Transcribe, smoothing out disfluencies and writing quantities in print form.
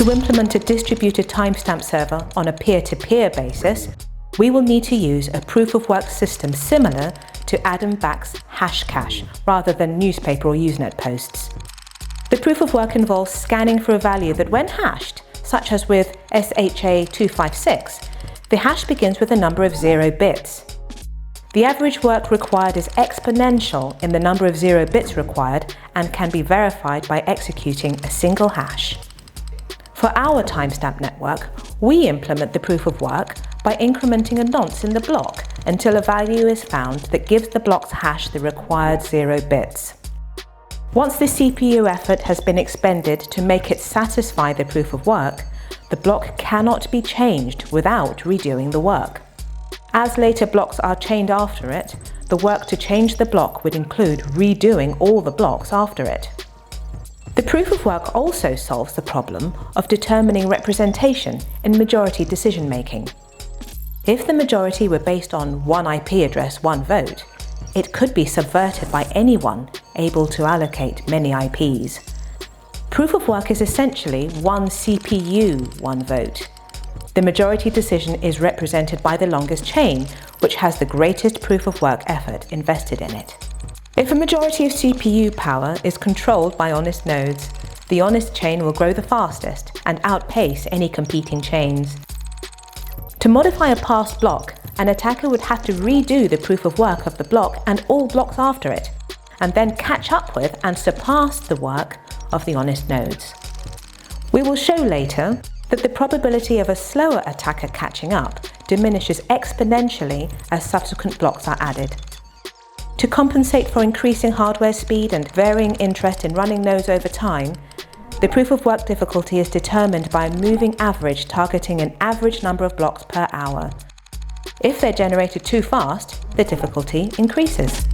To implement a distributed timestamp server on a peer-to-peer basis, we will need to use a proof-of-work system similar to Adam Back's Hashcash rather than newspaper or Usenet posts. The proof-of-work involves scanning for a value that, when hashed, such as with SHA-256, the hash begins with a number of 0 bits. The average work required is exponential in the number of 0 bits required and can be verified by executing a single hash. For our timestamp network, we implement the proof of work by incrementing a nonce in the block until a value is found that gives the block's hash the required 0 bits. Once the CPU effort has been expended to make it satisfy the proof of work, the block cannot be changed without redoing the work. As later blocks are chained after it, the work to change the block would include redoing all the blocks after it. The proof of work also solves the problem of determining representation in majority decision-making. If the majority were based on one IP address, one vote, it could be subverted by anyone able to allocate many IPs. Proof of work is essentially one CPU, one vote. The majority decision is represented by the longest chain, which has the greatest proof of work effort invested in it. If a majority of CPU power is controlled by honest nodes, the honest chain will grow the fastest and outpace any competing chains. To modify a passed block, an attacker would have to redo the proof of work of the block and all blocks after it, and then catch up with and surpass the work of the honest nodes. We will show later that the probability of a slower attacker catching up diminishes exponentially as subsequent blocks are added. To compensate for increasing hardware speed and varying interest in running nodes over time, the proof of work difficulty is determined by a moving average targeting an average number of blocks per hour. If they're generated too fast, the difficulty increases.